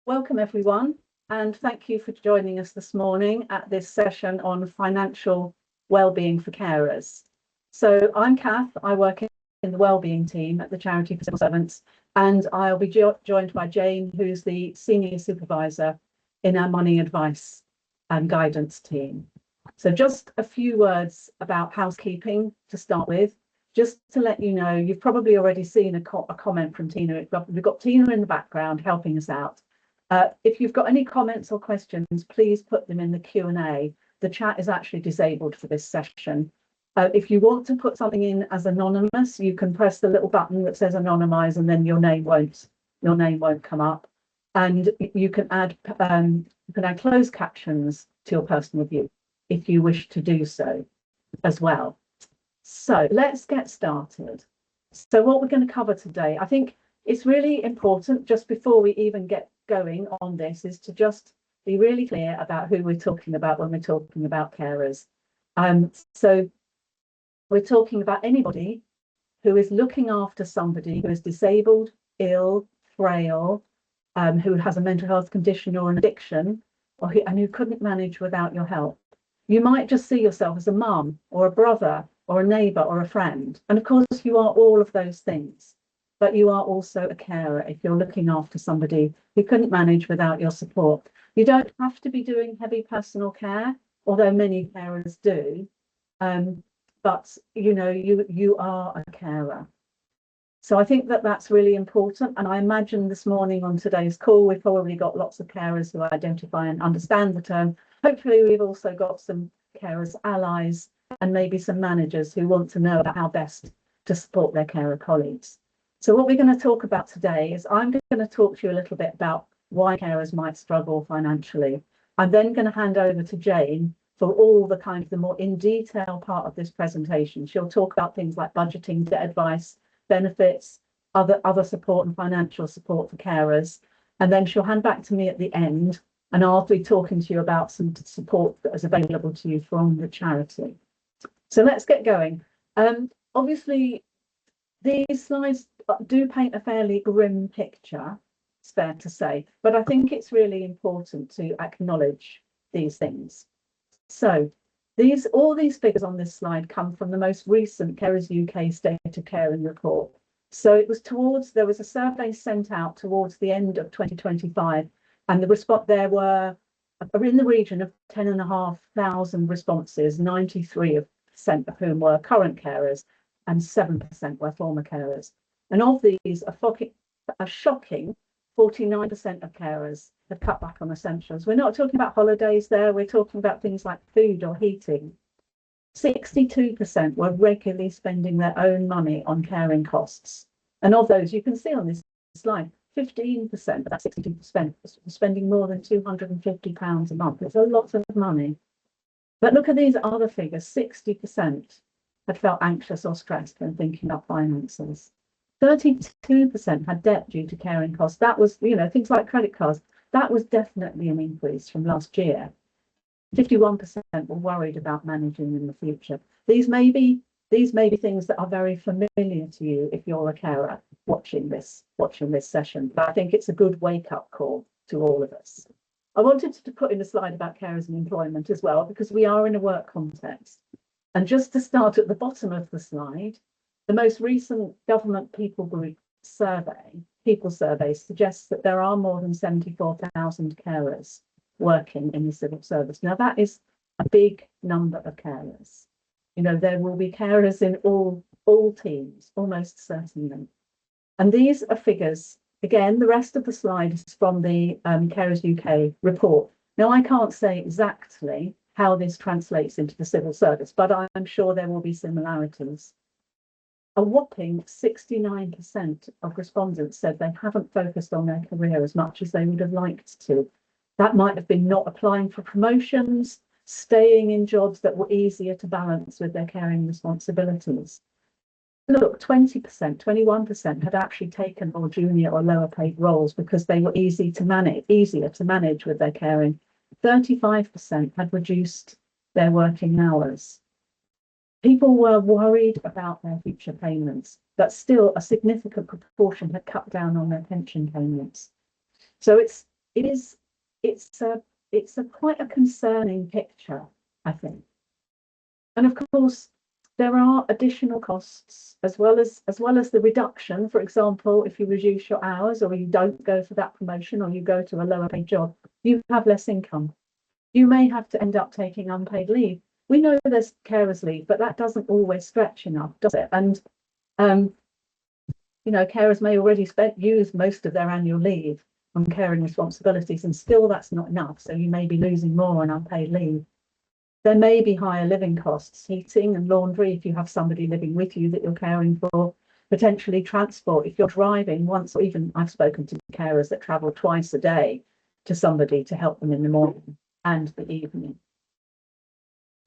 Welcome everyone, and thank you for joining us this morning at this session on financial wellbeing for carers. So I'm Kath, I work in the wellbeing team at the Charity for Civil Servants, and I'll be joined by Jane, who's the Senior Supervisor in our money advice and guidance team. So just a few words about housekeeping to start with. Just to let you know, you've probably already seen a comment from Tina. We've got Tina in the background helping us out. If you've got any comments or questions, please put them in the Q&A. The chat is actually disabled for this session. If you want to put something in as anonymous, you can press the little button that says anonymize, and then your name won't come up. And you can add closed captions to your personal view if you wish to do so as well. So let's get started. So what we're going to cover today, I think it's really important, just before we even get going on this, is to just be really clear about who we're talking about when we're talking about carers. So we're talking about anybody who is looking after somebody who is disabled, ill, frail, who has a mental health condition or an addiction, and who couldn't manage without your help. You might just see yourself as a mum or a brother or a neighbour or a friend. And of course, you are all of those things. But you are also a carer if you're looking after somebody who couldn't manage without your support. You don't have to be doing heavy personal care, although many carers do. But you know, you are a carer. So I think that that's really important. And I imagine this morning on today's call, we've probably got lots of carers who identify and understand the term. Hopefully, we've also got some carers allies and maybe some managers who want to know about how best to support their carer colleagues. So what we're going to talk about today is I'm going to talk to you a little bit about why carers might struggle financially. I'm then going to hand over to Jane for all the kind of the more in detail part of this presentation. She'll talk about things like budgeting, debt advice, benefits, other support and financial support for carers. And then she'll hand back to me at the end, and I'll be talking to you about some support that is available to you from the charity. So let's get going. Obviously, these slides do paint a fairly grim picture, it's fair to say, but I think it's really important to acknowledge these things. So all these figures on this slide come from the most recent Carers UK State of Caring report. So there was a survey sent out towards the end of 2025, and the response there were in the region of 10,500 responses, 93% of whom were current carers and 7% were former carers. And of these, a shocking 49% of carers had cut back on essentials. We're not talking about holidays there, we're talking about things like food or heating. 62% were regularly spending their own money on caring costs. And of those, you can see on this slide, 15% of that 62% was spending more than £250 a month. It's a lot of money. But look at these other figures, 60% had felt anxious or stressed when thinking about finances. 32% had debt due to caring costs. That was, things like credit cards. That was definitely an increase from last year. 51% were worried about managing in the future. These may be things that are very familiar to you if you're a carer watching this session. But I think it's a good wake-up call to all of us. I wanted to put in a slide about carers and employment as well, because we are in a work context. And just to start at the bottom of the slide, the most recent government people survey suggests that there are more than 74,000 carers working in the civil service. Now, that is a big number of carers. There will be carers in all teams, almost certainly. And these are figures, again, the rest of the slide is from the Carers UK report. Now, I can't say exactly how this translates into the civil service, but I'm sure there will be similarities. A whopping 69% of respondents said they haven't focused on their career as much as they would have liked to. That might have been not applying for promotions, staying in jobs that were easier to balance with their caring responsibilities. Look, 21% had actually taken more junior or lower paid roles because they were easier to manage with their caring. 35% had reduced their working hours. People were worried about their future payments, but still a significant proportion had cut down on their pension payments. So it's it is, it's a quite a concerning picture, I think. And of course, there are additional costs as well as the reduction. For example, if you reduce your hours or you don't go for that promotion or you go to a lower paid job, you have less income. You may have to end up taking unpaid leave. We know there's carers leave, but that doesn't always stretch enough, does it? And carers may already use most of their annual leave on caring responsibilities, and still that's not enough. So you may be losing more on unpaid leave. There may be higher living costs, heating and laundry if you have somebody living with you that you're caring for, potentially transport if you're driving once, or even I've spoken to carers that travel twice a day to somebody to help them in the morning and the evening.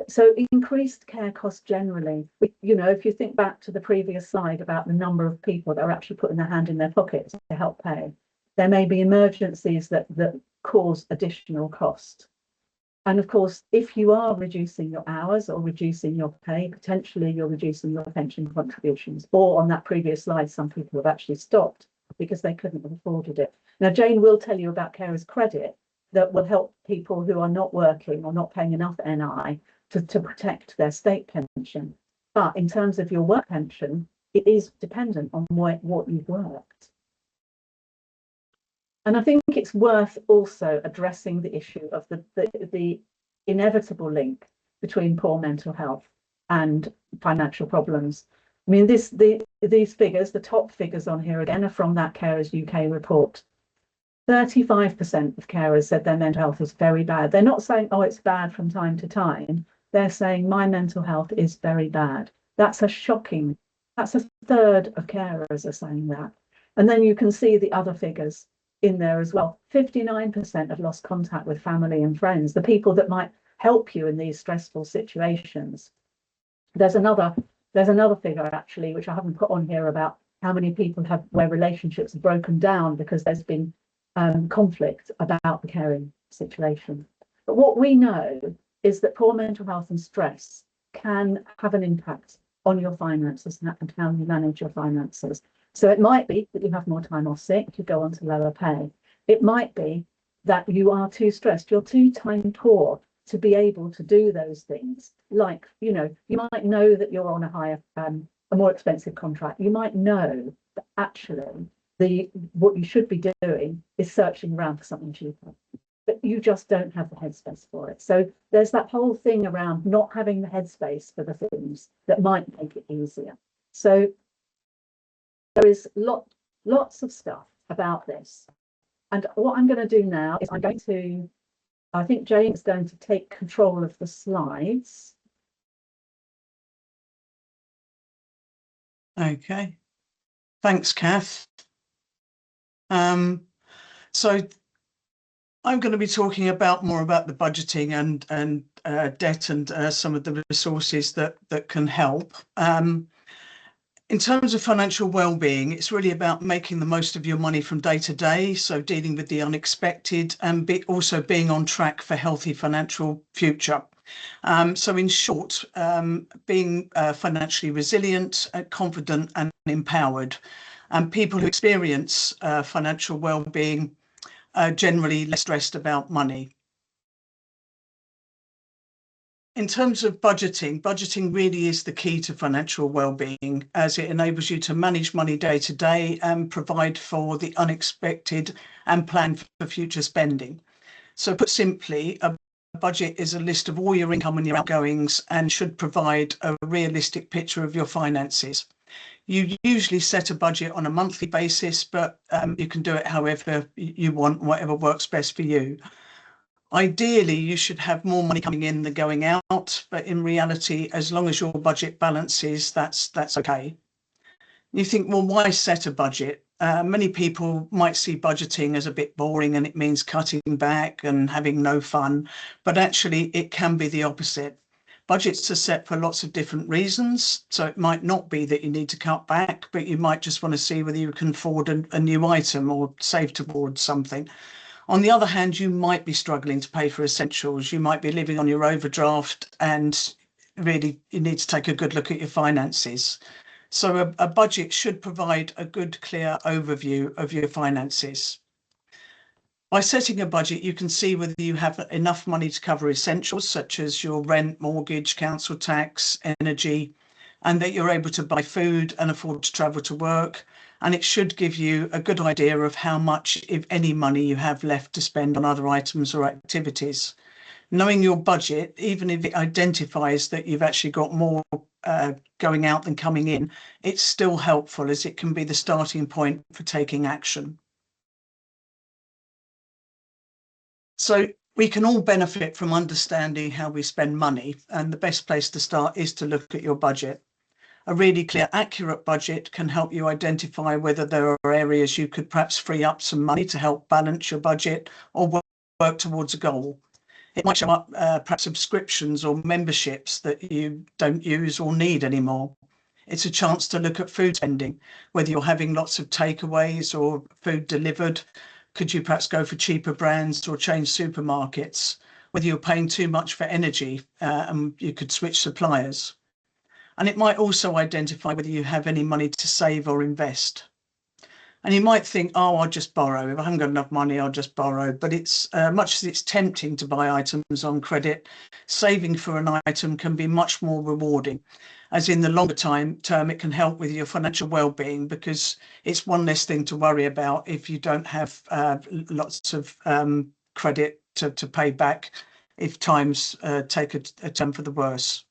So increased care costs generally, if you think back to the previous slide about the number of people that are actually putting their hand in their pockets to help pay, there may be emergencies that cause additional cost. And of course, if you are reducing your hours or reducing your pay, potentially you're reducing your pension contributions. Or on that previous slide, some people have actually stopped because they couldn't have afforded it. Now, Jane will tell you about carers credit that will help people who are not working or not paying enough NI to protect their state pension. But in terms of your work pension, it is dependent on what you've worked. And I think it's worth also addressing the issue of the inevitable link between poor mental health and financial problems. I mean, these figures, the top figures on here again, are from that Carers UK report. 35% of carers said their mental health is very bad. They're not saying, oh, it's bad from time to time. They're saying my mental health is very bad. That's a third of carers are saying that. And then you can see the other figures in there as well. 59% have lost contact with family and friends, the people that might help you in these stressful situations. There's another figure actually, which I haven't put on here, about how many people where relationships have broken down because there's been conflict about the caring situation. But what we know is that poor mental health and stress can have an impact on your finances and how you manage your finances. So it might be that you have more time off sick, you go on to lower pay. It might be that you are too stressed, you're too time poor to be able to do those things. Like, you might know that you're on a more expensive contract. You might know that actually what you should be doing is searching around for something cheaper, but you just don't have the headspace for it. So there's that whole thing around not having the headspace for the things that might make it easier. So there is lots of stuff about this. And what I'm going to do now is I think Jane is going to take control of the slides. Okay. Thanks, Kath. So I'm going to be talking more about the budgeting and debt and some of the resources that can help. In terms of financial well-being, it's really about making the most of your money from day to day, so dealing with the unexpected and also being on track for healthy financial future. So in short, being financially resilient, confident and empowered. And people who experience financial well-being are generally less stressed about money. In terms of budgeting really is the key to financial well-being, as it enables you to manage money day to day and provide for the unexpected and plan for future spending. So put simply, a budget is a list of all your income and your outgoings and should provide a realistic picture of your finances. You usually set a budget on a monthly basis, but you can do it however you want, whatever works best for you. Ideally, you should have more money coming in than going out, but in reality, as long as your budget balances, that's okay. You think, well, why set a budget? Many people might see budgeting as a bit boring and it means cutting back and having no fun, but actually it can be the opposite. Budgets are set for lots of different reasons, so it might not be that you need to cut back, but you might just want to see whether you can afford a new item or save towards something. On the other hand, you might be struggling to pay for essentials. You might be living on your overdraft and really you need to take a good look at your finances. So a budget should provide a good, clear overview of your finances. By setting a budget, you can see whether you have enough money to cover essentials such as your rent, mortgage, council tax, energy, and that you're able to buy food and afford to travel to work. And it should give you a good idea of how much, if any, money you have left to spend on other items or activities. Knowing your budget, even if it identifies that you've actually got more going out than coming in, it's still helpful as it can be the starting point for taking action. So we can all benefit from understanding how we spend money, and the best place to start is to look at your budget. A really clear, accurate budget can help you identify whether there are areas you could perhaps free up some money to help balance your budget or work towards a goal. It might show up perhaps subscriptions or memberships that you don't use or need anymore. It's a chance to look at food spending, whether you're having lots of takeaways or food delivered. Could you perhaps go for cheaper brands or change supermarkets? Whether you're paying too much for energy and you could switch suppliers. And it might also identify whether you have any money to save or invest. And you might think, oh, I'll just borrow. If I haven't got enough money, I'll just borrow. But it's much as it's tempting to buy items on credit, saving for an item can be much more rewarding. As in the longer term, it can help with your financial well-being because it's one less thing to worry about if you don't have lots of credit to pay back if times take a turn for the worse.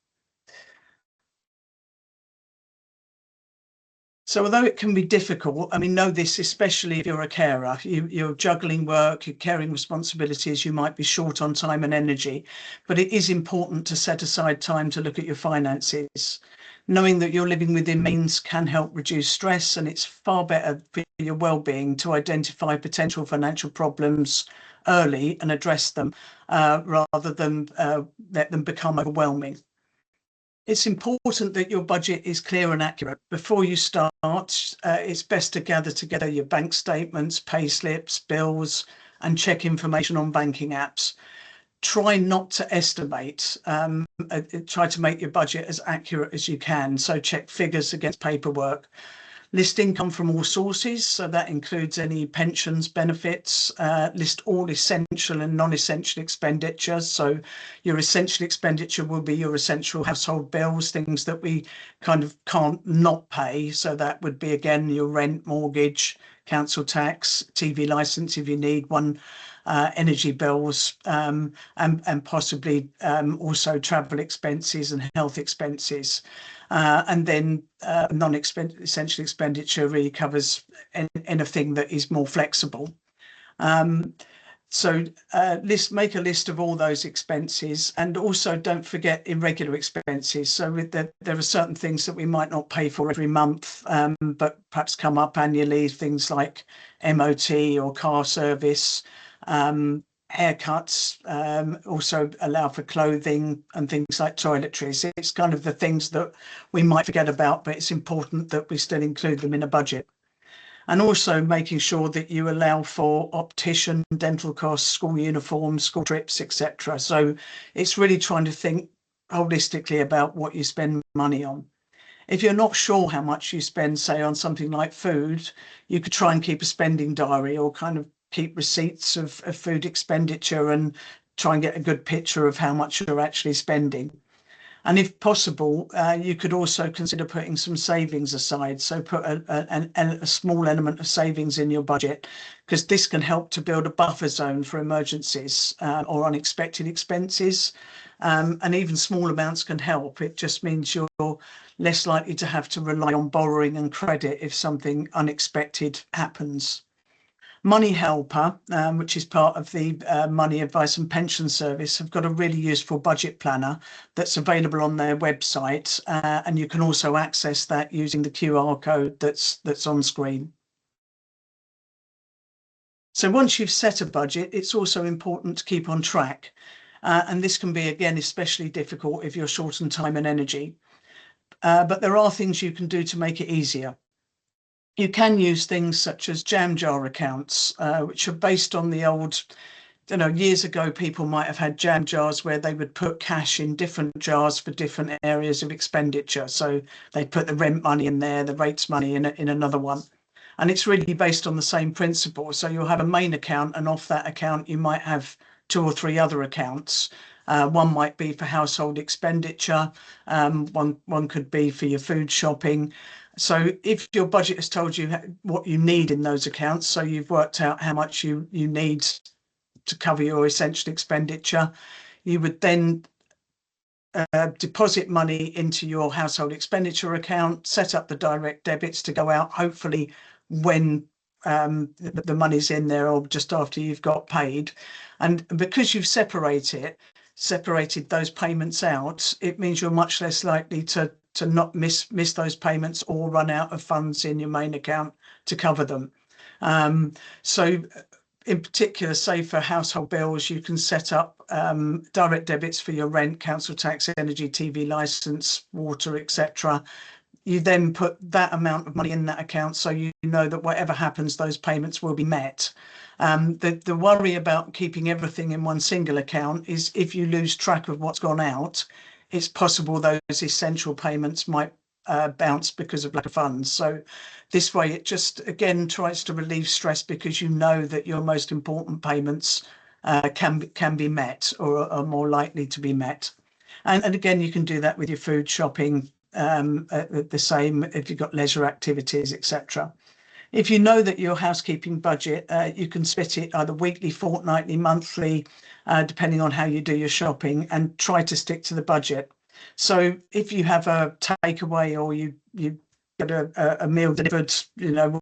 So although it can be difficult, and we know this especially if you're a carer, you're juggling work, you're caring responsibilities, you might be short on time and energy, but it is important to set aside time to look at your finances. Knowing that you're living within means can help reduce stress, and it's far better for your well-being to identify potential financial problems early and address them rather than let them become overwhelming. It's important that your budget is clear and accurate. Before you start, it's best to gather together your bank statements, pay slips, bills, and check information on banking apps. Try not to estimate. Try to make your budget as accurate as you can. So check figures against paperwork. List income from all sources, so that includes any pensions, benefits. List all essential and non-essential expenditure. So your essential expenditure will be your essential household bills, things that we kind of can't not pay. So that would be, again, your rent, mortgage, council tax, TV license if you need one, energy bills, and possibly also travel expenses and health expenses. And then non-essential expenditure really covers anything that is more flexible. So make a list of all those expenses, and also don't forget irregular expenses. So there are certain things that we might not pay for every month, but perhaps come up annually, things like MOT or car service. Haircuts also allow for clothing and things like toiletries. It's kind of the things that we might forget about, but it's important that we still include them in a budget. And also making sure that you allow for optician, dental costs, school uniforms, school trips, etc. So it's really trying to think holistically about what you spend money on. If you're not sure how much you spend, say, on something like food, you could try and keep a spending diary or kind of keep receipts of food expenditure and try and get a good picture of how much you're actually spending. And if possible, you could also consider putting some savings aside. So put a small element of savings in your budget, because this can help to build a buffer zone for emergencies or unexpected expenses. And even small amounts can help. It just means you're less likely to have to rely on borrowing and credit if something unexpected happens. Money Helper, which is part of the Money Advice and Pension Service, have got a really useful budget planner that's available on their website, and you can also access that using the QR code that's on screen. So once you've set a budget, it's also important to keep on track, and this can be, again, especially difficult if you're short on time and energy. But there are things you can do to make it easier. You can use things such as jam jar accounts, which are based on the old, years ago, people might have had jam jars where they would put cash in different jars for different areas of expenditure. So they'd put the rent money in there, the rates money in another one. And it's really based on the same principle. So you'll have a main account, and off that account you might have 2 or 3 other accounts. One might be for household expenditure. One could be for your food shopping. So if your budget has told you what you need in those accounts, so you've worked out how much you need to cover your essential expenditure, you would then deposit money into your household expenditure account, set up the direct debits to go out, hopefully when the money's in there or just after you've got paid. And because you've separated those payments out, it means you're much less likely to not miss those payments or run out of funds in your main account to cover them. So in particular, say for household bills, you can set up direct debits for your rent, council tax, energy, TV licence, water, etc. You then put that amount of money in that account, so you know that whatever happens, those payments will be met. The worry about keeping everything in one single account is if you lose track of what's gone out, it's possible those essential payments might bounce because of lack of funds. So this way it just again tries to relieve stress, because you know that your most important payments can be met or are more likely to be met. And again, you can do that with your food shopping, the same if you've got leisure activities, etc. If you know that your housekeeping budget, you can split it either weekly, fortnightly, monthly, depending on how you do your shopping, and try to stick to the budget. So if you have a takeaway or you get a meal delivered,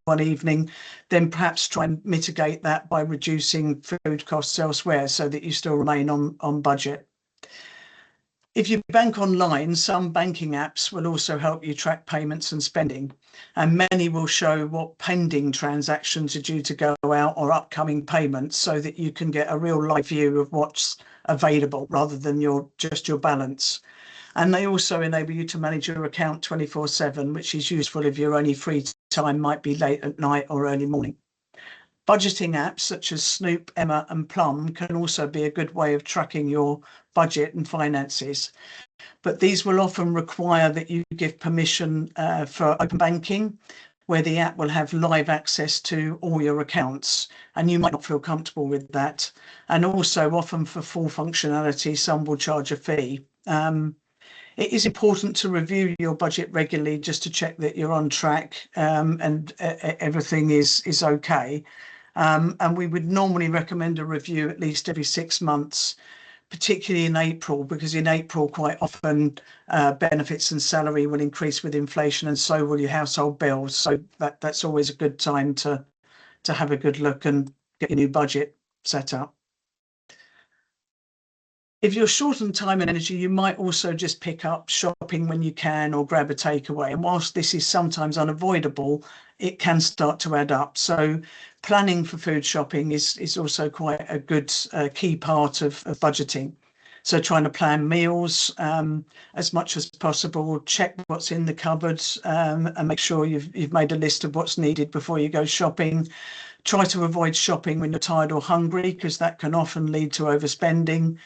one evening, then perhaps try and mitigate that by reducing food costs elsewhere so that you still remain on budget. If you bank online, some banking apps will also help you track payments and spending, and many will show what pending transactions are due to go out or upcoming payments, so that you can get a real live view of what's available rather than just your balance. And they also enable you to manage your account 24/7, which is useful if your only free time might be late at night or early morning. Budgeting apps such as Snoop, Emma and Plum can also be a good way of tracking your budget and finances. But these will often require that you give permission for open banking, where the app will have live access to all your accounts, and you might not feel comfortable with that. And also often for full functionality, some will charge a fee. It is important to review your budget regularly just to check that you're on track and everything is okay. And we would normally recommend a review at least every 6 months, particularly in April, because in April quite often benefits and salary will increase with inflation, and so will your household bills. So that's always a good time to have a good look and get your new budget set up. If you're short on time and energy, you might also just pick up shopping when you can or grab a takeaway. And whilst this is sometimes unavoidable, it can start to add up. So planning for food shopping is also quite a good key part of budgeting. So trying to plan meals as much as possible, check what's in the cupboards and make sure you've made a list of what's needed before you go shopping. Try to avoid shopping when you're tired or hungry, because that can often lead to overspending.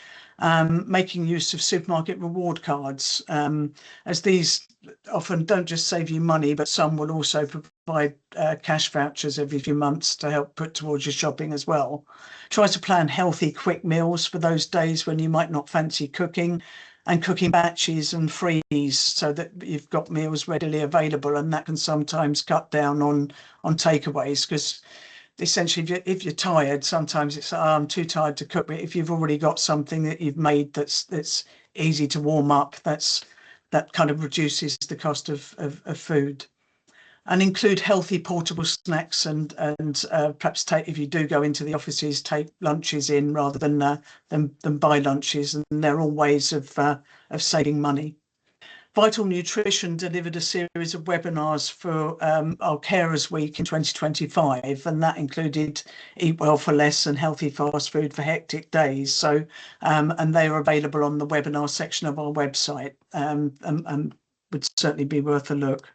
Making use of supermarket reward cards, as these often don't just save you money, but some will also provide cash vouchers every few months to help put towards your shopping as well. Try to plan healthy, quick meals for those days when you might not fancy cooking, and cooking batches and freeze so that you've got meals readily available, and that can sometimes cut down on takeaways, because essentially if you're tired, sometimes it's I'm too tired to cook. But if you've already got something that you've made that's easy to warm up, that kind of reduces the cost of food. And include healthy portable snacks, and perhaps if you do go into the offices, take lunches in rather than buy lunches, and they're all ways of saving money. Vital Nutrition delivered a series of webinars for our Carers Week in 2025, and that included Eat Well for Less and Healthy Fast Food for Hectic Days. So, and they are available on the webinar section of our website, and would certainly be worth a look.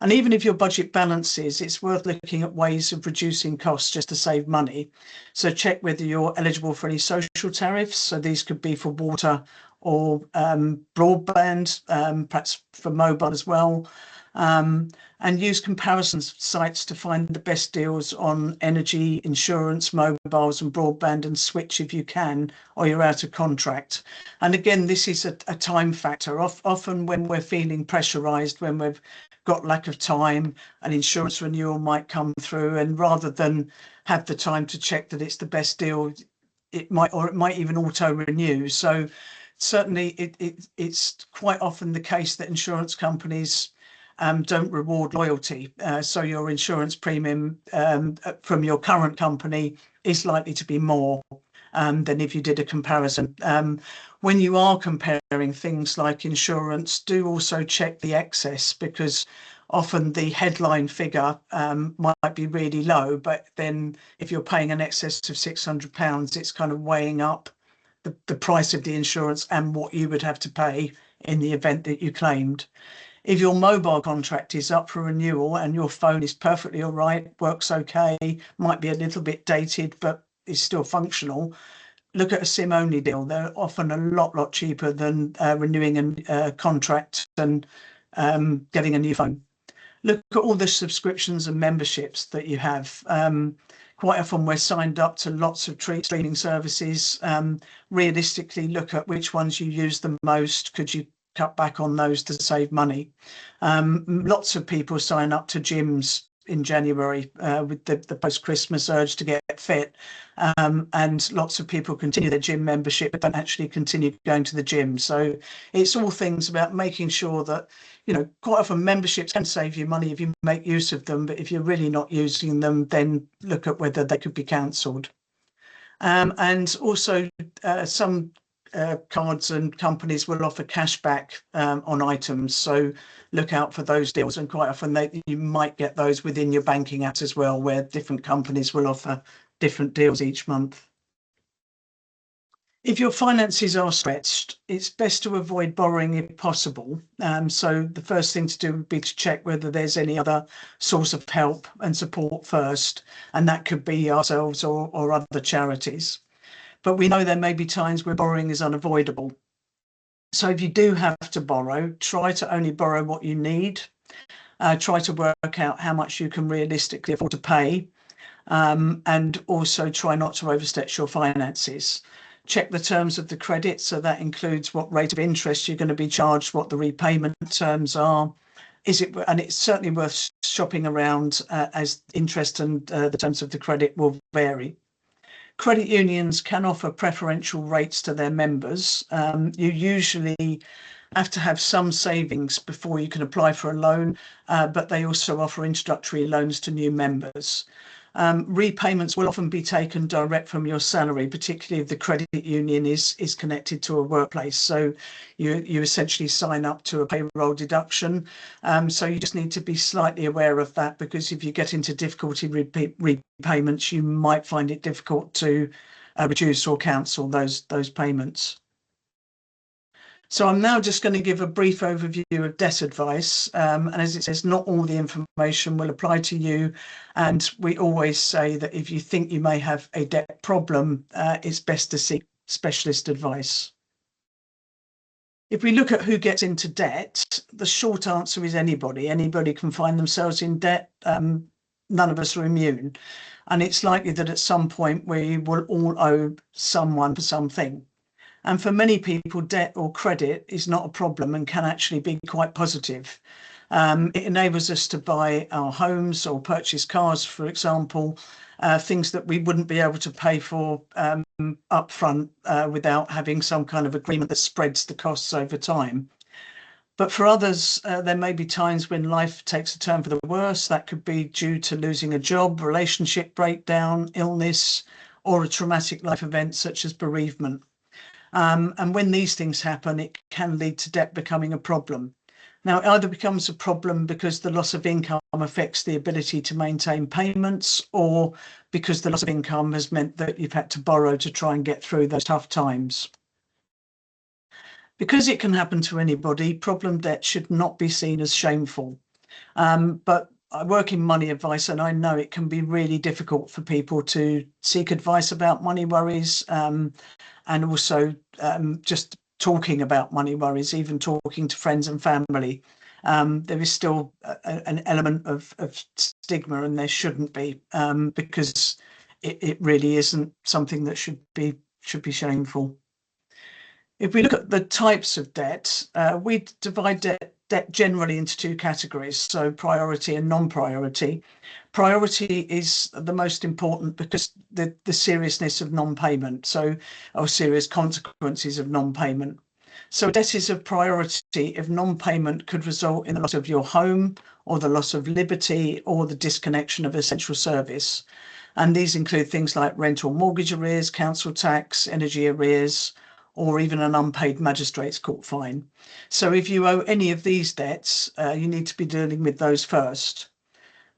And even if your budget balances, it's worth looking at ways of reducing costs just to save money. So check whether you're eligible for any social tariffs. So these could be for water or broadband, perhaps for mobile as well. and use comparison sites to find the best deals on energy, insurance, mobiles and broadband, and switch if you can, or you're out of contract. And again, this is a time factor. Often when we're feeling pressurised, when we've got lack of time, an insurance renewal might come through, and rather than have the time to check that it's the best deal, it might even auto renew. So certainly it's quite often the case that insurance companies don't reward loyalty. So your insurance premium from your current company is likely to be more than if you did a comparison. When you are comparing things like insurance, do also check the excess, because often the headline figure might be really low, but then if you're paying an excess of £600, it's kind of weighing up the price of the insurance and what you would have to pay in the event that you claimed. If your mobile contract is up for renewal and your phone is perfectly all right, works okay, might be a little bit dated, but is still functional, look at a SIM-only deal. They're often a lot cheaper than renewing a contract and getting a new phone. Look at all the subscriptions and memberships that you have. Quite often we're signed up to lots of streaming services. Realistically, look at which ones you use the most. Could you cut back on those to save money? Lots of people sign up to gyms in January with the post-Christmas urge to get fit, and lots of people continue their gym membership but don't actually continue going to the gym. So it's all things about making sure that, you know, quite often memberships can save you money if you make use of them, but if you're really not using them, then look at whether they could be cancelled. And also some cards and companies will offer cashback on items, so look out for those deals, and quite often you might get those within your banking apps as well, where different companies will offer different deals each month. If your finances are stretched, it's best to avoid borrowing if possible. So the first thing to do would be to check whether there's any other source of help and support first, and that could be ourselves or other charities. But we know there may be times where borrowing is unavoidable. So if you do have to borrow, try to only borrow what you need. Try to work out how much you can realistically afford to pay, and also try not to overstretch your finances. Check the terms of the credit, so that includes what rate of interest you're going to be charged, what the repayment terms are. And it's certainly worth shopping around as interest and the terms of the credit will vary. Credit unions can offer preferential rates to their members. You usually have to have some savings before you can apply for a loan, but they also offer introductory loans to new members. Repayments will often be taken direct from your salary, particularly if the credit union is connected to a workplace. So you essentially sign up to a payroll deduction. So you just need to be slightly aware of that, because if you get into difficulty repayments, you might find it difficult to reduce or cancel those payments. So I'm now just going to give a brief overview of debt advice, and as it says, not all the information will apply to you, and we always say that if you think you may have a debt problem, it's best to seek specialist advice. If we look at who gets into debt, the short answer is anybody. Anybody can find themselves in debt. None of us are immune, and it's likely that at some point we will all owe someone for something. And for many people, debt or credit is not a problem and can actually be quite positive. It enables us to buy our homes or purchase cars, for example, things that we wouldn't be able to pay for upfront without having some kind of agreement that spreads the costs over time. But for others, there may be times when life takes a turn for the worse. That could be due to losing a job, relationship breakdown, illness, or a traumatic life event such as bereavement. And when these things happen, it can lead to debt becoming a problem. Now, it either becomes a problem because the loss of income affects the ability to maintain payments, or because the loss of income has meant that you've had to borrow to try and get through those tough times. Because it can happen to anybody, problem debt should not be seen as shameful. But I work in money advice, and I know it can be really difficult for people to seek advice about money worries, and also just talking about money worries, even talking to friends and family. there is still an element of stigma, and there shouldn't be, because it really isn't something that should be shameful. If we look at the types of debt, we divide debt generally into two categories, so priority and non-priority. Priority is the most important because the seriousness of non-payment, or serious consequences of non-payment. So debt is of priority if non-payment could result in the loss of your home, or the loss of liberty, or the disconnection of essential service. And these include things like rent or mortgage arrears, council tax, energy arrears, or even an unpaid magistrates court fine. So if you owe any of these debts, you need to be dealing with those first.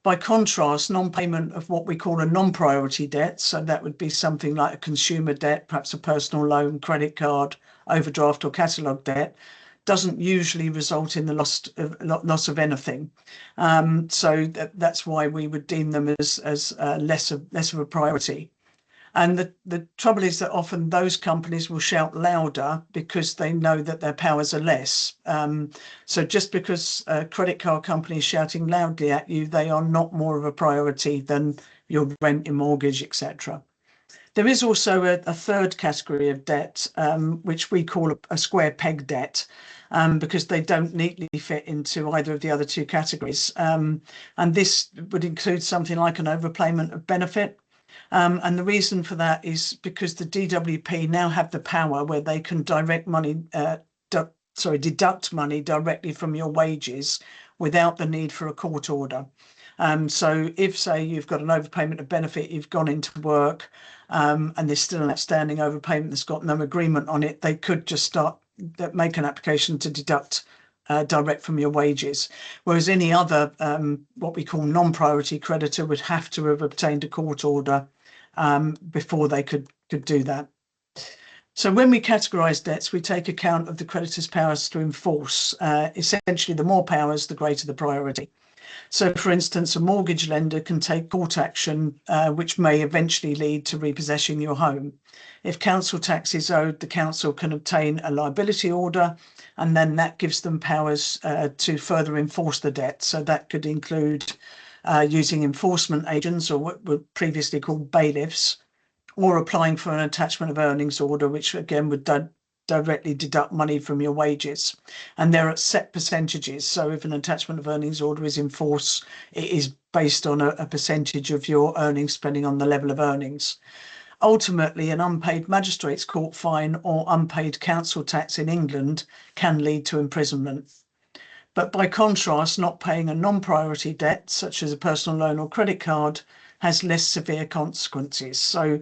By contrast, non-payment of what we call a non-priority debt, so that would be something like a consumer debt, perhaps a personal loan, credit card, overdraft or catalogue debt, doesn't usually result in the loss of anything. So that's why we would deem them as less of a priority. And the trouble is that often those companies will shout louder because they know that their powers are less. So just because a credit card company is shouting loudly at you, they are not more of a priority than your rent, your mortgage, etc. There is also a third category of debt, which we call a square peg debt, because they don't neatly fit into either of the other two categories. And this would include something like an overpayment of benefit. And the reason for that is because the DWP now have the power where they can deduct money directly from your wages without the need for a court order. So if, say, you've got an overpayment of benefit, you've gone into work, and there's still an outstanding overpayment that's got no agreement on it, they could just make an application to deduct direct from your wages, whereas any other what we call non-priority creditor would have to have obtained a court order before they could do that. So when we categorise debts, we take account of the creditor's powers to enforce. Essentially, the more powers, the greater the priority. So, for instance, a mortgage lender can take court action, which may eventually lead to repossessing your home. If council tax is owed, the council can obtain a liability order, and then that gives them powers to further enforce the debt. So that could include using enforcement agents, or what were previously called bailiffs, or applying for an attachment of earnings order, which again would directly deduct money from your wages. And they're at set percentages. So if an attachment of earnings order is in force, it is based on a percentage of your earnings, depending on the level of earnings. Ultimately, an unpaid magistrates court fine or unpaid council tax in England can lead to imprisonment. But by contrast, not paying a non-priority debt, such as a personal loan or credit card, has less severe consequences. So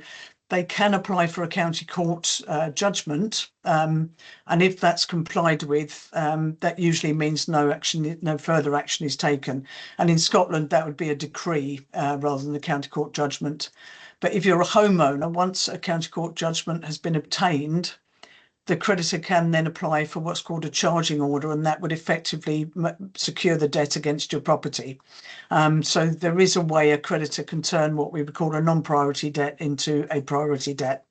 they can apply for a county court judgment, and if that's complied with, that usually means no further action is taken. And in Scotland, that would be a decree rather than a county court judgment. But if you're a homeowner, once a county court judgment has been obtained, the creditor can then apply for what's called a charging order, and that would effectively secure the debt against your property. So there is a way a creditor can turn what we would call a non-priority debt into a priority debt.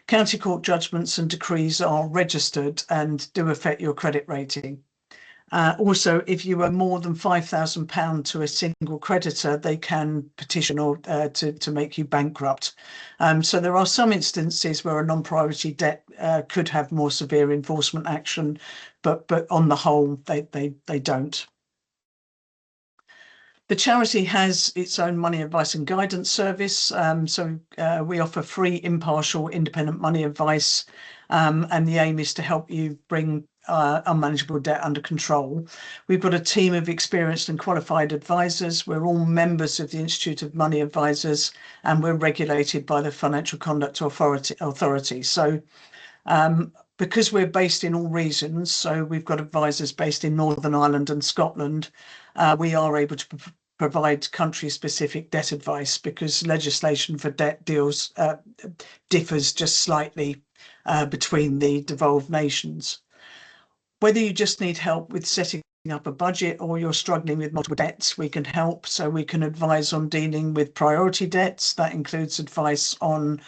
County court judgments and decrees are registered and do affect your credit rating. Also, if you owe more than £5,000 to a single creditor, they can petition or to make you bankrupt. So there are some instances where a non-priority debt could have more severe enforcement action, but on the whole, they don't. The charity has its own money advice and guidance service. So we offer free, impartial, independent money advice, and the aim is to help you bring unmanageable debt under control. We've got a team of experienced and qualified advisors. We're all members of the Institute of Money Advisors, and we're regulated by the Financial Conduct Authority. So because we're based in all regions, so we've got advisors based in Northern Ireland and Scotland, we are able to provide country-specific debt advice because legislation for debt differs just slightly between the devolved nations. Whether you just need help with setting up a budget or you're struggling with multiple debts, we can help. So we can advise on dealing with priority debts. That includes advice on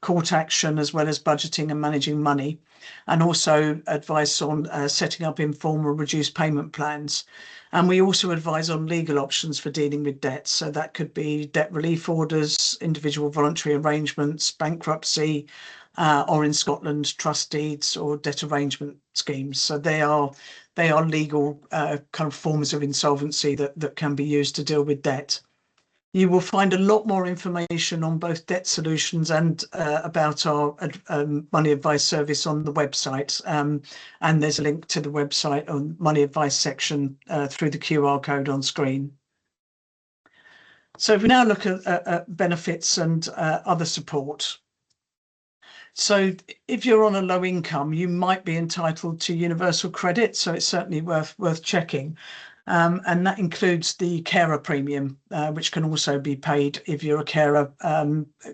court action, as well as budgeting and managing money, and also advice on setting up informal reduced payment plans. And we also advise on legal options for dealing with debts. So that could be debt relief orders, individual voluntary arrangements, bankruptcy, or in Scotland, trust deeds or debt arrangement schemes. So they are legal kind of forms of insolvency that can be used to deal with debt. You will find a lot more information on both debt solutions and about our money advice service on the website. And there's a link to the website on money advice section through the QR code on screen. So if we now look at benefits and other support. So if you're on a low income, you might be entitled to universal credit. So it's certainly worth checking. And that includes the carer premium, which can also be paid if you're a carer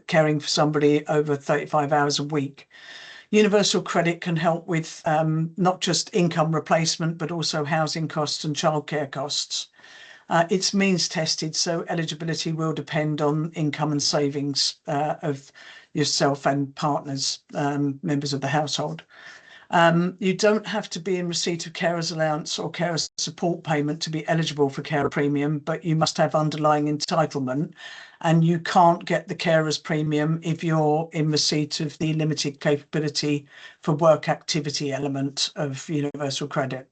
caring for somebody over 35 hours a week. Universal credit can help with not just income replacement, but also housing costs and childcare costs. It's means tested, so eligibility will depend on income and savings of yourself and partners, members of the household. You don't have to be in receipt of carer's allowance or carer's support payment to be eligible for carer premium, but you must have underlying entitlement, and you can't get the carer's premium if you're in receipt of the limited capability for work activity element of universal credit.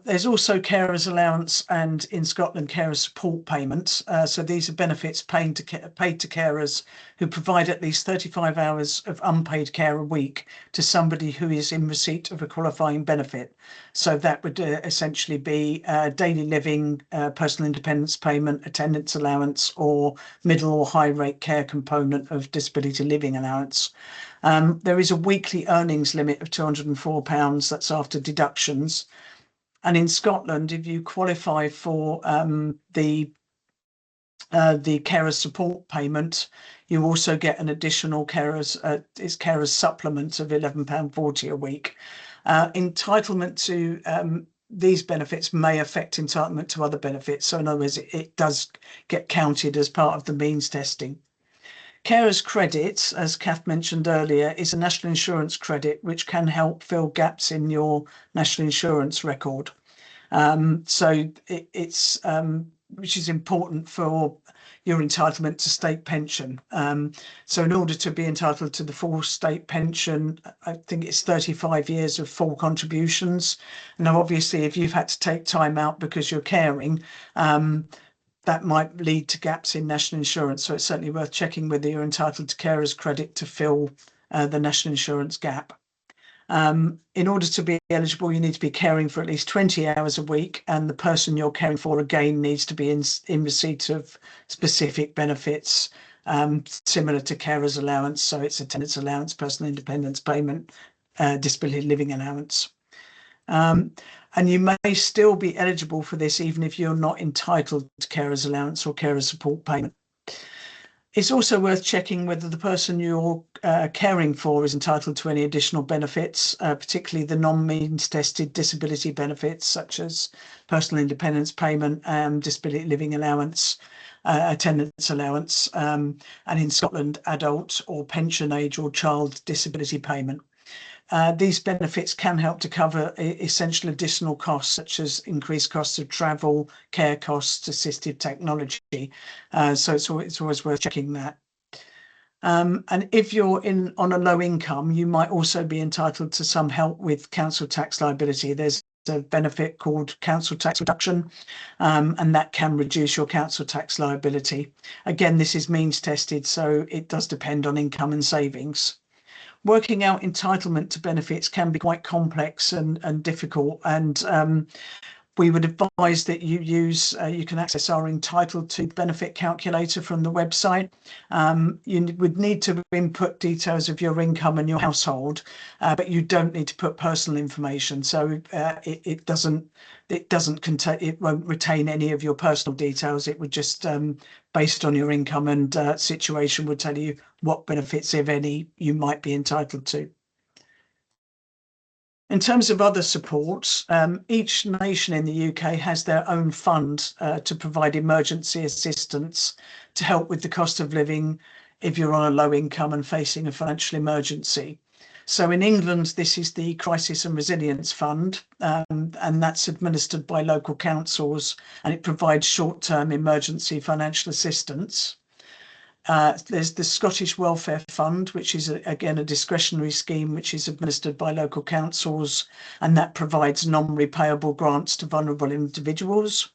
There's also carer's allowance and in Scotland carer's support payments. So these are benefits paid to carers who provide at least 35 hours of unpaid care a week to somebody who is in receipt of a qualifying benefit. So that would essentially be daily living, personal independence payment, attendance allowance, or middle or high rate care component of disability living allowance. There is a weekly earnings limit of £204. That's after deductions. And in Scotland, if you qualify for the carers support payment, you also get an additional carers supplement of £11.40 a week. Entitlement to these benefits may affect entitlement to other benefits. So in other words, it does get counted as part of the means testing. Carers credit, as Kath mentioned earlier, is a national insurance credit which can help fill gaps in your national insurance record. So it's which is important for your entitlement to state pension. So in order to be entitled to the full state pension, I think it's 35 years of full contributions. Now, obviously, if you've had to take time out because you're caring, that might lead to gaps in national insurance. So it's certainly worth checking whether you're entitled to carers credit to fill the national insurance gap. In order to be eligible, you need to be caring for at least 20 hours a week, and the person you're caring for again needs to be in receipt of specific benefits similar to carers allowance. So it's attendance allowance, personal independence payment, disability living allowance. And you may still be eligible for this even if you're not entitled to carers allowance or carer support payment. It's also worth checking whether the person you're caring for is entitled to any additional benefits, particularly the non-means tested disability benefits such as personal independence payment, disability living allowance, attendance allowance, and in Scotland, adult or pension age or child disability payment. These benefits can help to cover essential additional costs such as increased costs of travel, care costs, assistive technology. So it's always worth checking that. And if you're on a low income, you might also be entitled to some help with council tax liability. There's a benefit called council tax reduction, and that can reduce your council tax liability. Again, this is means tested, so it does depend on income and savings. Working out entitlement to benefits can be quite complex and difficult, and we would advise that you can access our entitled to benefit calculator from the website. You would need to input details of your income and your household, but you don't need to put personal information. So it won't retain any of your personal details. It would just, based on your income and situation, would tell you what benefits, if any, you might be entitled to. In terms of other supports, each nation in the UK has their own fund to provide emergency assistance to help with the cost of living, if you're on a low income and facing a financial emergency. So in England, this is the Crisis and Resilience Fund, and that's administered by local councils, and it provides short-term emergency financial assistance. There's the Scottish Welfare Fund, which is again a discretionary scheme which is administered by local councils, and that provides non-repayable grants to vulnerable individuals.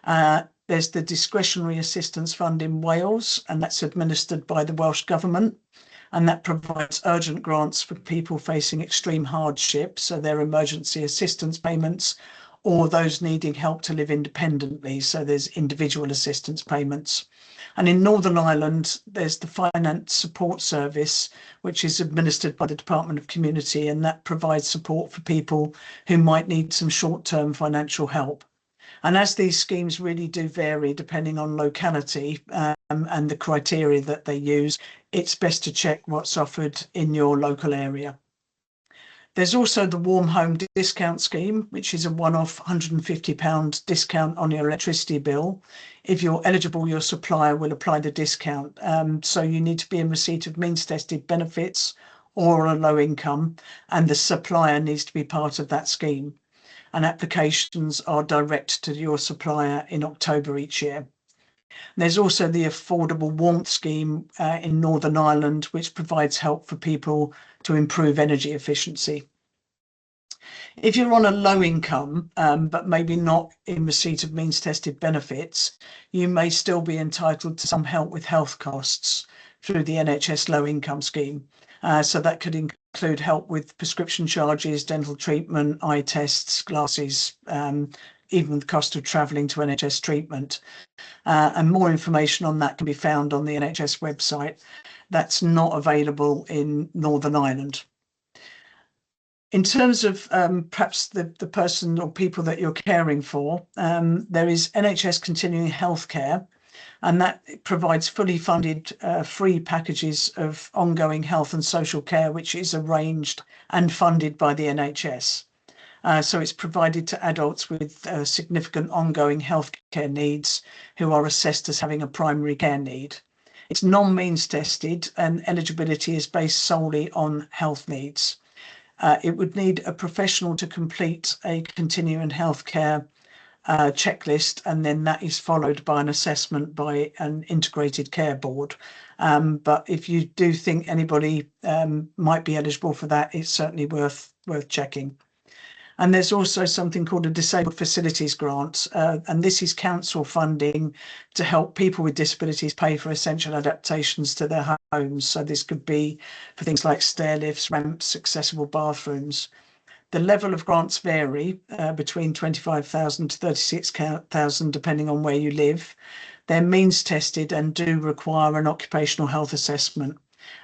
There's the Discretionary Assistance Fund in Wales, and that's administered by the Welsh Government, and that provides urgent grants for people facing extreme hardship, so their emergency assistance payments, or those needing help to live independently, so there's individual assistance payments. And in Northern Ireland, there's the Finance Support Service, which is administered by the Department of Community, and that provides support for people who might need some short-term financial help. And as these schemes really do vary depending on locality and the criteria that they use, it's best to check what's offered in your local area. There's also the Warm Home Discount Scheme, which is a one-off £150 discount on your electricity bill. If you're eligible, your supplier will apply the discount. So you need to be in receipt of means-tested benefits or a low income, and the supplier needs to be part of that scheme. And applications are direct to your supplier in October each year. There's also the Affordable Warmth Scheme in Northern Ireland, which provides help for people to improve energy efficiency. If you're on a low income, but maybe not in receipt of means-tested benefits, you may still be entitled to some help with health costs through the NHS Low Income Scheme. So that could include help with prescription charges, dental treatment, eye tests, glasses, even the cost of travelling to NHS treatment. And more information on that can be found on the NHS website. That's not available in Northern Ireland. In terms of perhaps the person or people that you're caring for, there is NHS Continuing Healthcare, and that provides fully funded free packages of ongoing health and social care, which is arranged and funded by the NHS. So it's provided to adults with significant ongoing healthcare needs who are assessed as having a primary care need. It's non-means tested, and eligibility is based solely on health needs. It would need a professional to complete a continuing healthcare checklist, and then that is followed by an assessment by an integrated care board. But if you do think anybody might be eligible for that, it's certainly worth checking. And there's also something called a Disabled Facilities Grant, and this is council funding to help people with disabilities pay for essential adaptations to their homes. So this could be for things like stair lifts, ramps, accessible bathrooms. The level of grants vary between 25,000 to 36,000, depending on where you live. They're means tested and do require an occupational health assessment.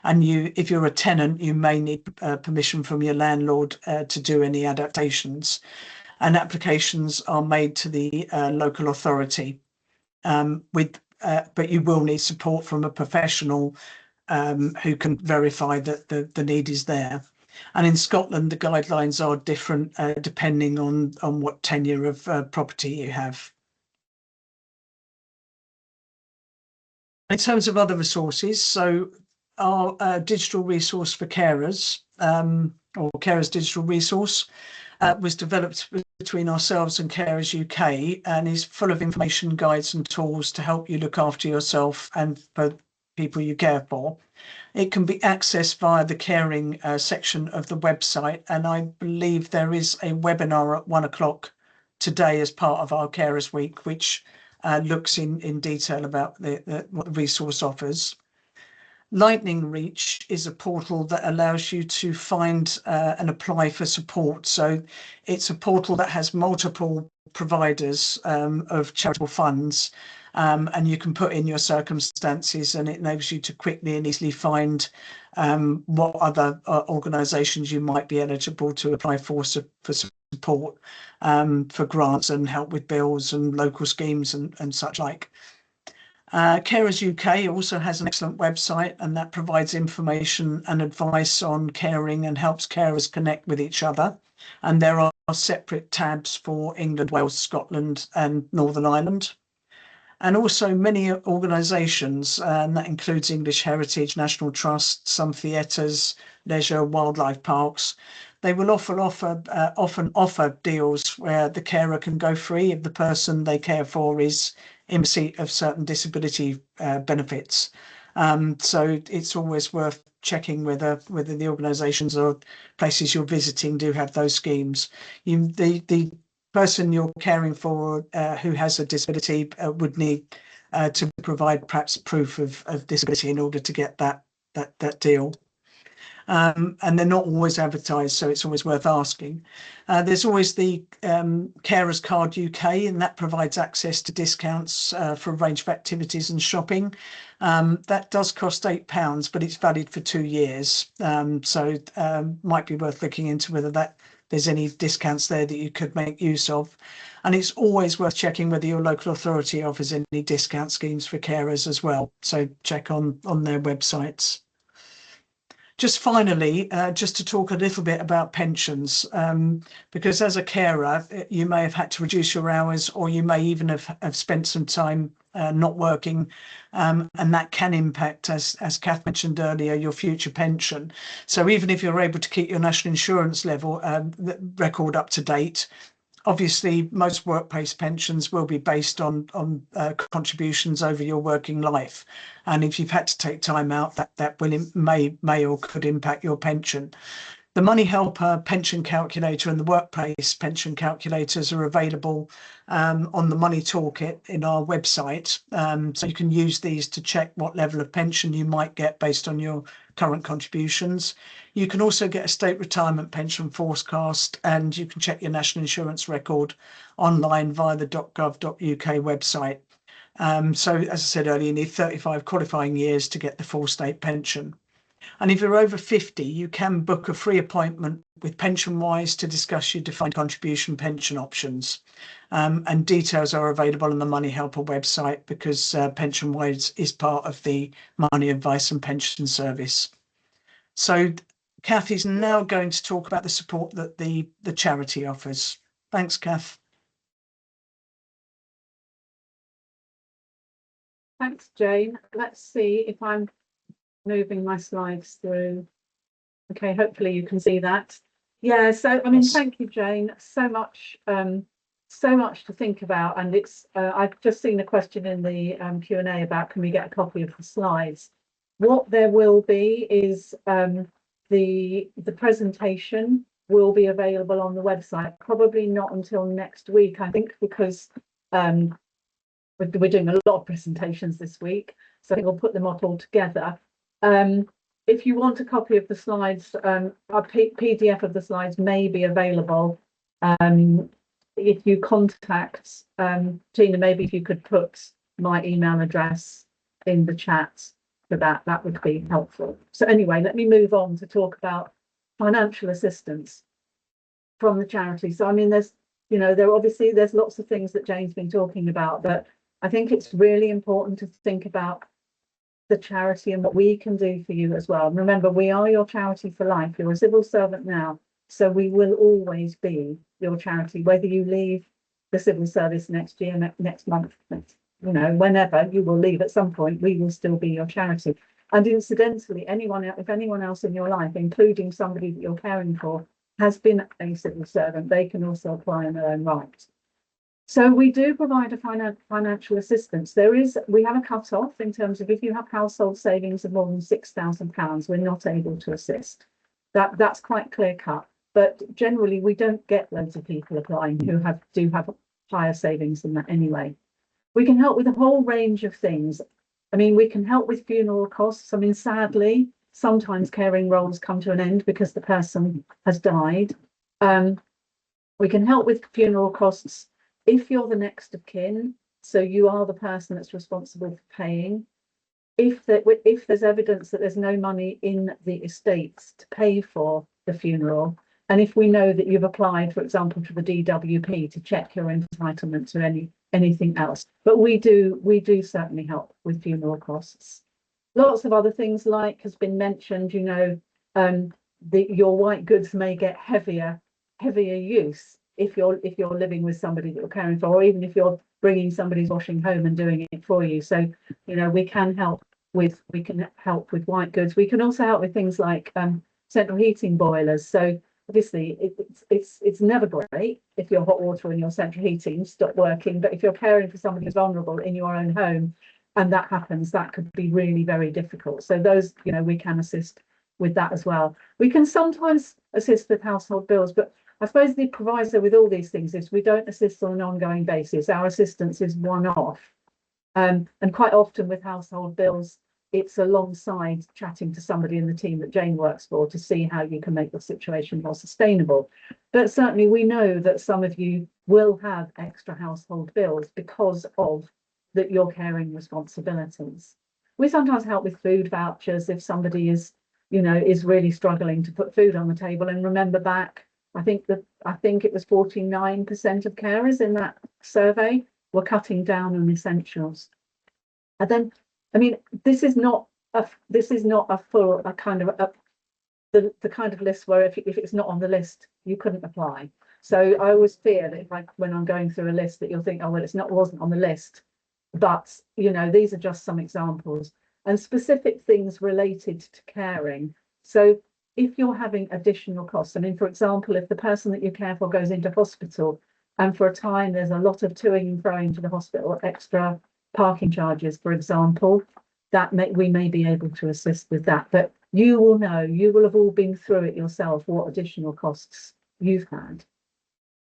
And if you're a tenant, you may need permission from your landlord to do any adaptations. And applications are made to the local authority, but you will need support from a professional who can verify that the need is there. And in Scotland, the guidelines are different depending on what tenure of property you have. In terms of other resources, so our digital resource for carers, or Carers Digital Resource, was developed between ourselves and Carers UK, and is full of information, guides and tools to help you look after yourself and for people you care for. It can be accessed via the caring section of the website, and I believe there is a webinar at 1 o'clock today as part of our Carers Week, which looks in detail about what the resource offers. Lightning Reach is a portal that allows you to find and apply for support. So it's a portal that has multiple providers of charitable funds, and you can put in your circumstances, and it enables you to quickly and easily find what other organisations you might be eligible to apply for support, for grants and help with bills and local schemes and such like. Carers UK also has an excellent website, and that provides information and advice on caring and helps carers connect with each other. And there are separate tabs for England, Wales, Scotland and Northern Ireland. And also many organisations, and that includes English Heritage, National Trust, some theatres, leisure, wildlife parks. They will often offer deals where the carer can go free if the person they care for is in receipt of certain disability benefits. So it's always worth checking whether the organisations or places you're visiting do have those schemes. The person you're caring for who has a disability would need to provide perhaps proof of disability in order to get that deal. And they're not always advertised, so it's always worth asking. There's always the Carers Card UK, and that provides access to discounts for a range of activities and shopping. That does cost £8, but it's valid for 2 years. So might be worth looking into whether there's any discounts there that you could make use of. And it's always worth checking whether your local authority offers any discount schemes for carers as well. So check on their websites. Just finally, just to talk a little bit about pensions, because as a carer, you may have had to reduce your hours, or you may even have spent some time not working, and that can impact, as Kath mentioned earlier, your future pension. So even if you're able to keep your national insurance level record up to date, obviously most workplace pensions will be based on contributions over your working life, and if you've had to take time out, that may or could impact your pension. The Money Helper pension calculator and the workplace pension calculators are available on the Money Toolkit in our website, so you can use these to check what level of pension you might get based on your current contributions. You can also get a state retirement pension forecast, and you can check your national insurance record online via the .gov.uk website. So as I said earlier, you need 35 qualifying years to get the full state pension. And if you're over 50, you can book a free appointment with PensionWise to discuss your defined contribution pension options. And details are available on the Money Helper website, because PensionWise is part of the Money Advice and Pension Service. So Kath is now going to talk about the support that the charity offers. Thanks, Kath. Thanks, Jane. Let's see if I'm moving my slides through. Okay, hopefully you can see that. Yeah, so I mean, Yes. thank you, Jane. So much to think about, and it's I've just seen a question in the Q&A about, can we get a copy of the slides? What there will be is the presentation will be available on the website, probably not until next week, I think, because we're doing a lot of presentations this week, so I think we'll put them up all together. If you want a copy of the slides, a PDF of the slides may be available. If you contact Tina, maybe if you could put my email address in the chat for that would be helpful. So anyway, let me move on to talk about financial assistance from the charity. So I mean, there's lots of things that Jane's been talking about, but I think it's really important to think about the charity and what we can do for you as well. And remember, we are your charity for life. You're a civil servant now, so we will always be your charity, whether you leave the civil service next year, next month, whenever you will leave at some point, we will still be your charity. And incidentally, if anyone else in your life, including somebody that you're caring for, has been a civil servant, they can also apply in their own right. So we do provide a financial assistance. We have a cut-off in terms of, if you have household savings of more than £6,000, we're not able to assist. That's quite clear cut. But generally, we don't get loads of people applying who do have higher savings than that anyway. We can help with a whole range of things. I mean, we can help with funeral costs. I mean, sadly, sometimes caring roles come to an end because the person has died. We can help with funeral costs if you're the next of kin, so you are the person that's responsible for paying. If there's evidence that there's no money in the estates to pay for the funeral, and if we know that you've applied, for example, to the DWP to check your entitlement to anything else. But we do certainly help with funeral costs. Lots of other things, like has been mentioned, your white goods may get heavier use if you're living with somebody that you're caring for, or even if you're bringing somebody's washing home and doing it for you. So, you know, we can help with white goods. We can also help with things like central heating boilers. So obviously it's never great if your hot water and your central heating stop working, but if you're caring for somebody who's vulnerable in your own home and that happens, that could be really very difficult. So those, you know, we can assist with that as well. We can sometimes assist with household bills, but I suppose the proviso with all these things is we don't assist on an ongoing basis. Our assistance is one-off. And quite often with household bills, it's alongside chatting to somebody in the team that Jane works for to see how you can make the situation more sustainable. But certainly we know that some of you will have extra household bills because of your caring responsibilities. We sometimes help with food vouchers if somebody is, you know, is really struggling to put food on the table. And remember back, I think it was 49% of carers in that survey were cutting down on essentials. And then, I mean, this is not a full kind of the kind of list where if it's not on the list, you couldn't apply. So I always fear that when I'm going through a list that you'll think, oh, well, wasn't on the list. But, you know, these are just some examples and specific things related to caring. So if you're having additional costs, I mean, for example, if the person that you care for goes into hospital and for a time there's a lot of toing and froing to the hospital, extra parking charges, for example, we may be able to assist with that. But you will have all been through it yourself, what additional costs you've had.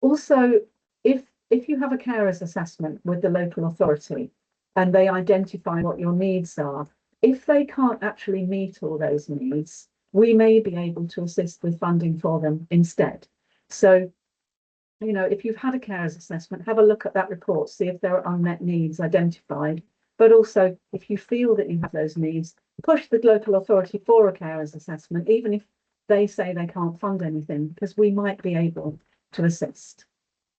Also, if you have a carers assessment with the local authority and they identify what your needs are, if they can't actually meet all those needs, we may be able to assist with funding for them instead. So, you know, if you've had a carers assessment, have a look at that report, see if there are unmet needs identified. But also, if you feel that you have those needs, push the local authority for a carers assessment, even if they say they can't fund anything, because we might be able to assist.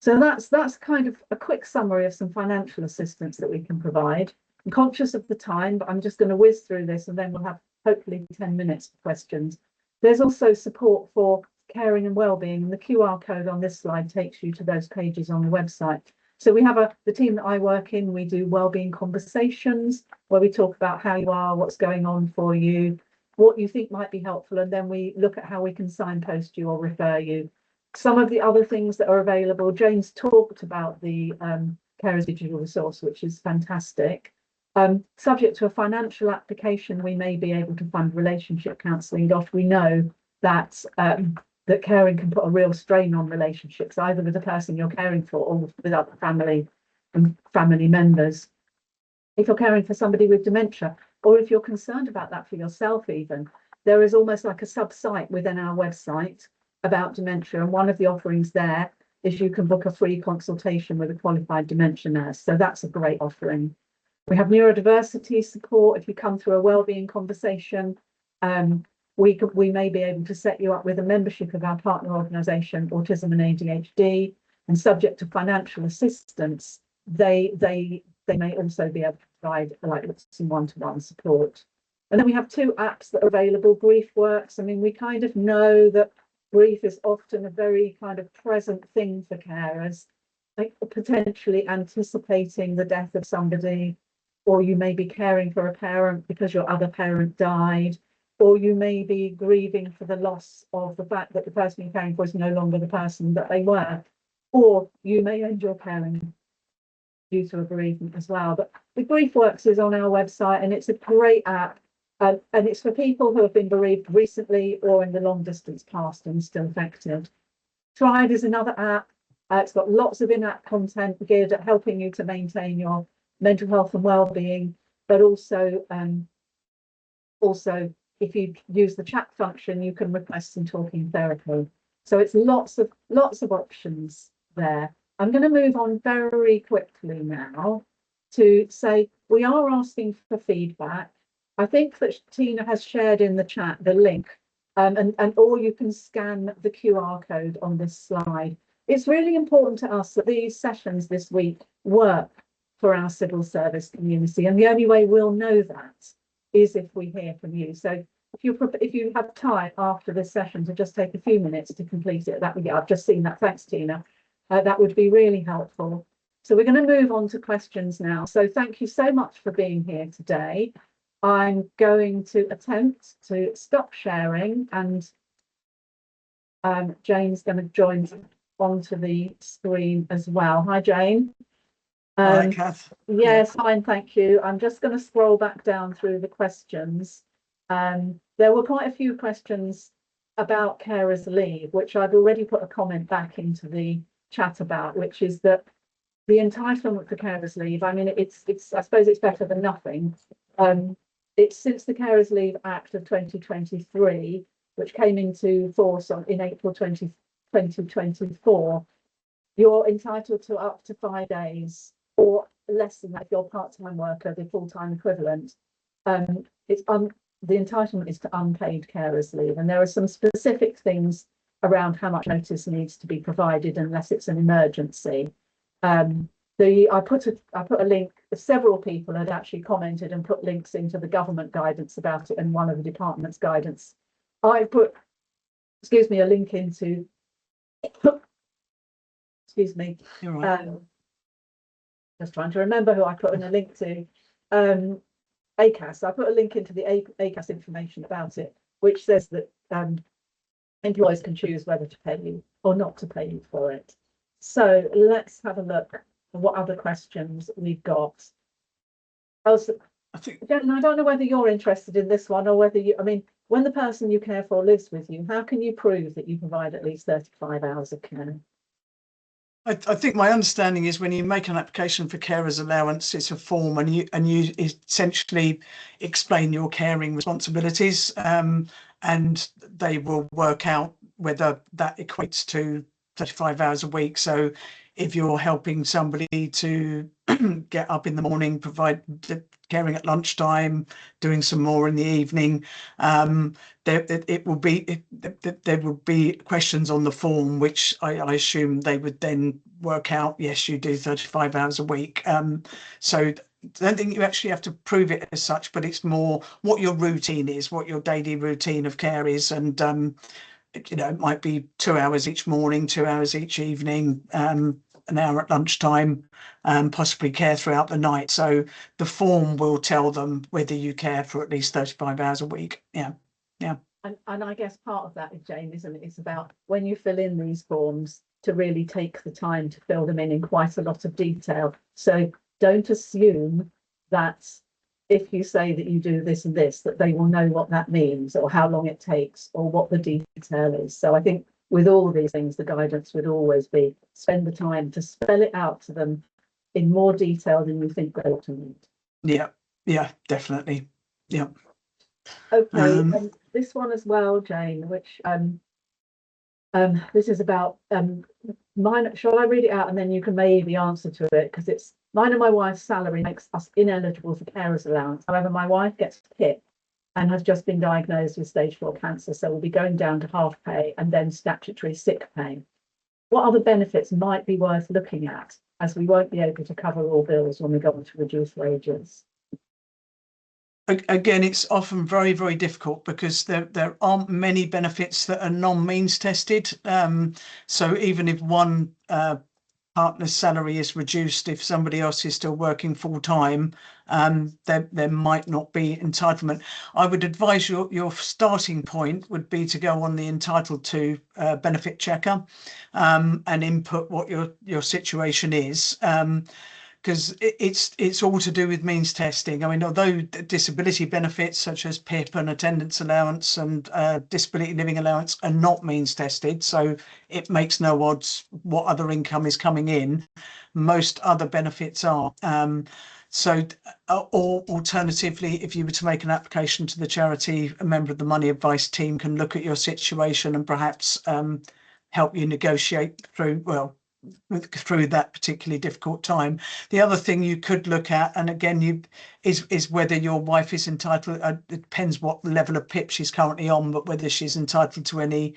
So that's kind of a quick summary of some financial assistance that we can provide. I'm conscious of the time, but I'm just going to whiz through this and then we'll have hopefully 10 minutes for questions. There's also support for caring and wellbeing, and the QR code on this slide takes you to those pages on the website. So we have the team that I work in, we do wellbeing conversations where we talk about how you are, what's going on for you, what you think might be helpful, and then we look at how we can signpost you or refer you. Some of the other things that are available, Jane's talked about the Carers Digital Resource, which is fantastic. Subject to a financial application, we may be able to fund relationship counselling. Gosh, we know that that caring can put a real strain on relationships, either with the person you're caring for or with other family and family members. If you're caring for somebody with dementia, or if you're concerned about that for yourself even, there is almost like a sub-site within our website about dementia, and one of the offerings there is you can book a free consultation with a qualified dementia nurse. So that's a great offering. We have neurodiversity support. If you come through a wellbeing conversation, we may be able to set you up with a membership of our partner organisation, Autism and ADHD, and subject to financial assistance, they may also be able to provide like some one-to-one support. And then we have two apps that are available. Grief Works. I mean, we kind of know that grief is often a very kind of present thing for carers, like potentially anticipating the death of somebody, or you may be caring for a parent because your other parent died, or you may be grieving for the loss of the fact that the person you're caring for is no longer the person that they were, or you may end your caring due to a bereavement as well. But the Grief Works is on our website, and it's a great app, and it's for people who have been bereaved recently or in the long distance past and still affected. Thrive is another app. It's got lots of in-app content geared at helping you to maintain your mental health and well-being, but also if you use the chat function, you can request some talking therapy. So it's lots of options there. I'm going to move on very quickly now to say we are asking for feedback. I think that Tina has shared in the chat the link, or you can scan the QR code on this slide. It's really important to us that these sessions this week work for our civil service community, and the only way we'll know that is if we hear from you. So if you have time after this session to just take a few minutes to complete it, I've just seen that. Thanks, Tina. That would be really helpful. So we're going to move on to questions now. So thank you so much for being here today. I'm going to attempt to stop sharing, and Jane's going to join onto the screen as well. Hi, Jane. Hi, Kath. Yes, fine, thank you. I'm just going to scroll back down through the questions. There were quite a few questions about carers leave, which I've already put a comment back into the chat about, which is that the entitlement for carers leave, I mean, it's I suppose it's better than nothing. It's since the Carers Leave Act of 2023, which came into force in April 2024, you're entitled to up to 5 days or less than that if you're a part-time worker, the full-time equivalent. The entitlement is to unpaid carers leave, and there are some specific things around how much notice needs to be provided unless it's an emergency. I put a link. Several people had actually commented and put links into the government guidance about it and one of the department's guidance. I put, excuse me, a link into. Excuse me. You're right. Just trying to remember who I put in a link to. ACAS. I put a link into the ACAS information about it, which says that employers can choose whether to pay you or not to pay you for it. So let's have a look at what other questions we've got. Also, I don't know whether you're interested in this one or whether you, I mean, when the person you care for lives with you, how can you prove that you provide at least 35 hours of care? I think my understanding is when you make an application for carers allowance, it's a form, and you essentially explain your caring responsibilities, and they will work out whether that equates to 35 hours a week. So if you're helping somebody to get up in the morning, provide the caring at lunchtime, doing some more in the evening, there will be questions on the form which I assume they would then work out, yes, you do 35 hours a week. So I don't think you actually have to prove it as such, but it's more what your routine is, what your daily routine of care is, and you know, it might be 2 hours each morning, 2 hours each evening, an hour at lunchtime, possibly care throughout the night. So the form will tell them whether you care for at least 35 hours a week. Yeah. And I guess part of that, Jane, isn't it? It's about when you fill in these forms to really take the time to fill them in quite a lot of detail. So don't assume that if you say that you do this and this, that they will know what that means or how long it takes or what the detail is. So I think with all these things, the guidance would always be spend the time to spell it out to them in more detail than you think they ought to need. Yeah, definitely. Yeah. Okay, and this one as well, Jane, which this is about mine. Shall I read it out and then you can maybe answer to it, because it's mine and my wife's salary makes us ineligible for carers allowance. However, my wife gets PIP and has just been diagnosed with stage 4 cancer, so we'll be going down to half pay and then statutory sick pay. What other benefits might be worth looking at, as we won't be able to cover all bills when we go on to reduced wages? Again, it's often very, very difficult because there aren't many benefits that are non-means tested. So even if one partner's salary is reduced, if somebody else is still working full time, there might not be entitlement. I would advise your starting point would be to go on the entitled to benefit checker and input what your situation is. Because it's all to do with means testing. I mean, although disability benefits such as PIP and attendance allowance and disability living allowance are not means tested, so it makes no odds what other income is coming in, most other benefits are. Or alternatively, if you were to make an application to the charity, a member of the money advice team can look at your situation and perhaps help you negotiate through that particularly difficult time. The other thing you could look at, and again, is whether your wife is entitled. It depends what level of PIP she's currently on, but whether she's entitled to any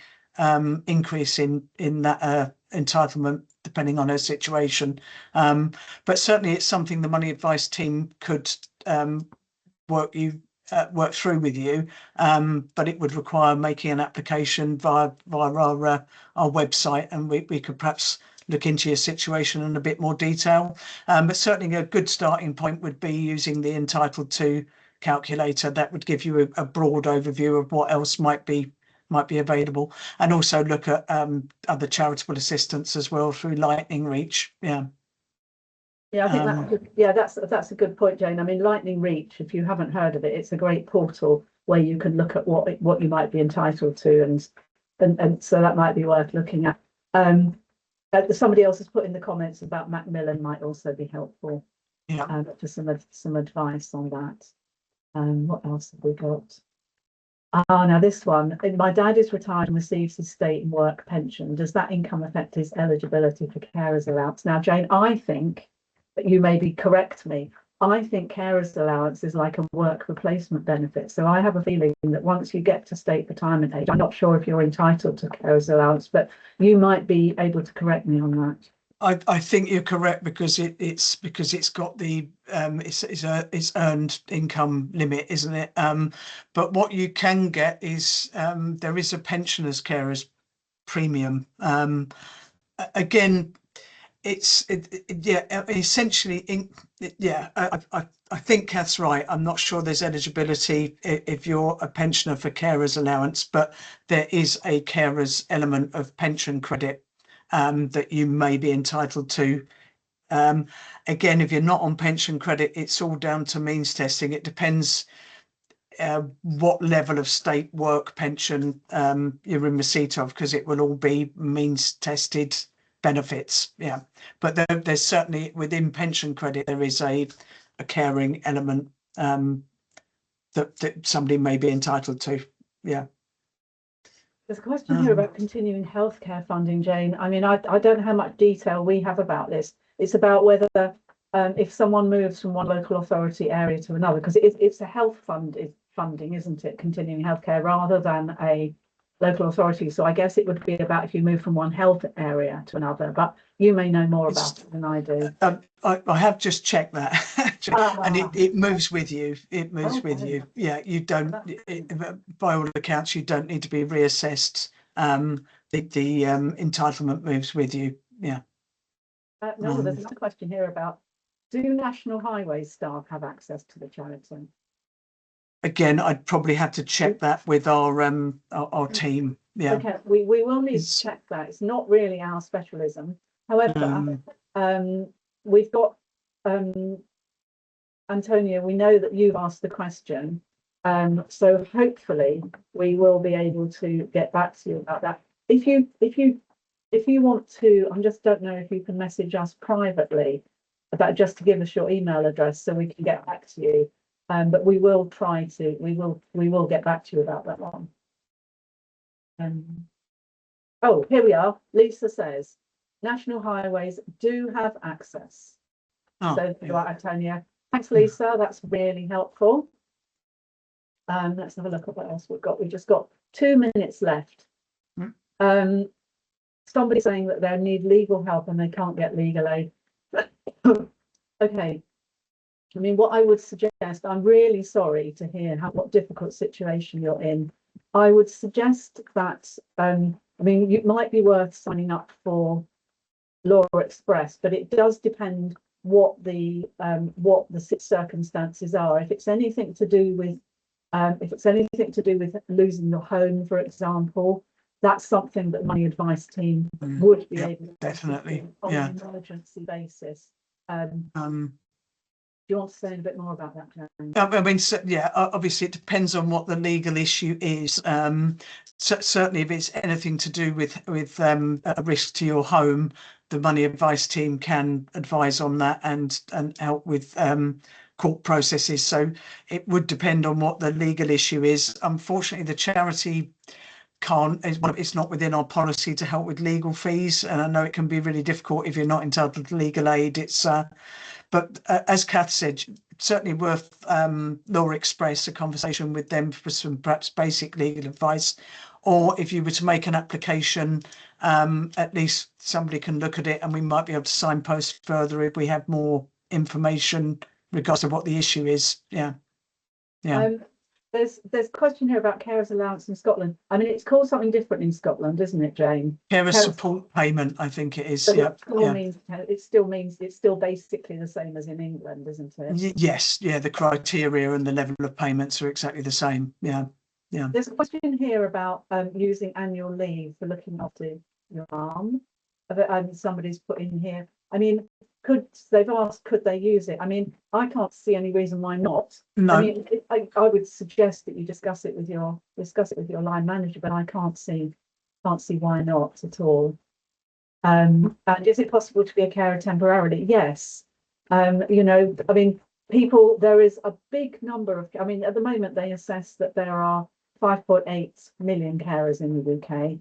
increase in that entitlement, depending on her situation. But certainly, it's something the money advice team could work through with you, but it would require making an application via our website, and we could perhaps look into your situation in a bit more detail. But certainly a good starting point would be using the entitled to calculator. That would give you a broad overview of what else might be available, and also look at other charitable assistance as well through Lightning Reach. Yeah. Yeah, I think that's a good point, Jane. I mean, Lightning Reach, if you haven't heard of it, it's a great portal where you can look at what you might be entitled to, and so that might be worth looking at. Somebody else has put in the comments about Macmillan might also be helpful. Yeah. For some advice on that. What else have we got? Now this one. My dad is retired and receives his state and work pension. Does that income affect his eligibility for carers allowance? Now, Jane, I think, but you maybe correct me, I think carers allowance is like a work replacement benefit. So I have a feeling that once you get to state retirement age, I'm not sure if you're entitled to carers allowance, but you might be able to correct me on that. I think you're correct, because it's got the it's earned income limit, isn't it? But what you can get is there is a pensioners carers premium. Again, essentially, I think Kath's right. I'm not sure there's eligibility if you're a pensioner for carers allowance, but there is a carers element of pension credit that you may be entitled to. Again, if you're not on pension credit, it's all down to means testing. It depends what level of state work pension you're in receipt of, because it will all be means tested benefits. Yeah, but there's certainly within pension credit there is a caring element that somebody may be entitled to. Yeah. There's a question here about continuing healthcare funding, Jane. I mean, I don't know how much detail we have about this. It's about whether if someone moves from one local authority area to another, because it's a health funding, isn't it? Continuing healthcare rather than a local authority. So I guess it would be about if you move from one health area to another, but you may know more about it than I do. I have just checked that, and it moves with you. It moves with you. Yeah, you don't, by all accounts, you don't need to be reassessed. The entitlement moves with you. Yeah. No, there's another question here about, do National Highways staff have access to the charity? Again, I'd probably have to check that with our team. Yeah. Okay, we will need to check that. It's not really our specialism. However, we've got Antonia, we know that you've asked the question. So hopefully we will be able to get back to you about that. If you want to, I just don't know if you can message us privately about, just to give us your email address so we can get back to you. But we will try to, we will get back to you about that one. Oh, here we are. Lisa says, National Highways do have access. So right, Antonia. Thanks, Lisa. That's really helpful. Let's have a look at what else we've got. We've just got 2 minutes left. Somebody saying that they need legal help and they can't get legal aid. Okay. I mean, what I would suggest, I'm really sorry to hear what difficult situation you're in. I would suggest that, I mean, it might be worth signing up for Law Express, but it does depend what the circumstances are. If it's anything to do with losing your home, for example, that's something that Money Advice team would be able to definitely on an emergency basis. Do you want to say a bit more about that, Jane? I mean, yeah, obviously it depends on what the legal issue is. Certainly, if it's anything to do with a risk to your home, the Money Advice team can advise on that and help with court processes. So it would depend on what the legal issue is. Unfortunately, the charity can't. It's not within our policy to help with legal fees, and I know it can be really difficult if you're not entitled to legal aid. It's but as Kath said, certainly worth Law Express, a conversation with them for some perhaps basic legal advice. Or if you were to make an application, at least somebody can look at it and we might be able to signpost further if we have more information regardless of what the issue is. Yeah. There's a question here about carers allowance in Scotland. I mean, it's called something different in Scotland, isn't it, Jane? Carer support payment, I think it is. But Yeah, it still means it's still basically the same as in England, isn't it? Yes, yeah. The criteria and the level of payments are exactly the same. Yeah. There's a question here about using annual leave for looking after your mum. Somebody's put in here. I mean, they've asked, could they use it? I mean, I can't see any reason why not. No. I mean, I would suggest that you discuss it with your line manager, but I can't see why not at all. And is it possible to be a carer temporarily? Yes. You know, I mean, there is a big number of, I mean, at the moment they assess that there are 5.8 million carers in the UK,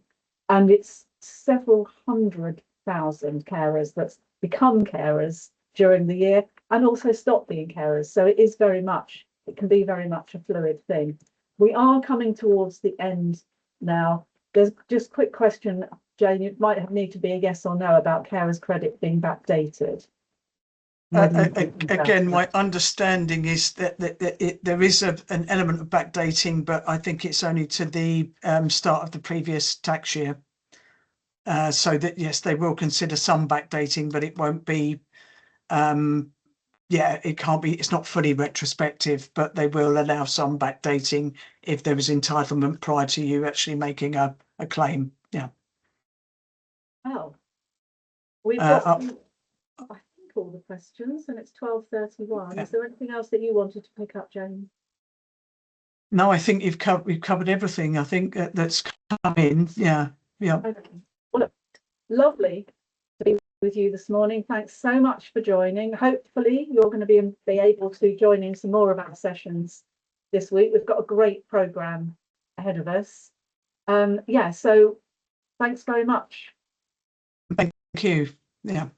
and it's several 100,000 carers that's become carers during the year and also stop being carers. So it can be very much a fluid thing. We are coming towards the end now. There's just a quick question, Jane, it might need to be a yes or no about carers credit being backdated. Again, my understanding is that there is an element of backdating, but I think it's only to the start of the previous tax year. So that, yes, they will consider some backdating, but it won't be, it can't be, it's not fully retrospective, but they will allow some backdating if there was entitlement prior to you actually making a claim. Yeah. Oh, we've got, I think, all the questions, and it's 12:31. Yeah. Is there anything else that you wanted to pick up, Jane? No, I think we've covered everything. I think that's come in. Yeah. Okay. Well, look, lovely to be with you this morning. Thanks so much for joining. Hopefully you're going to be able to join in some more of our sessions this week. We've got a great programme ahead of us. So thanks very much. Thank you. Yeah.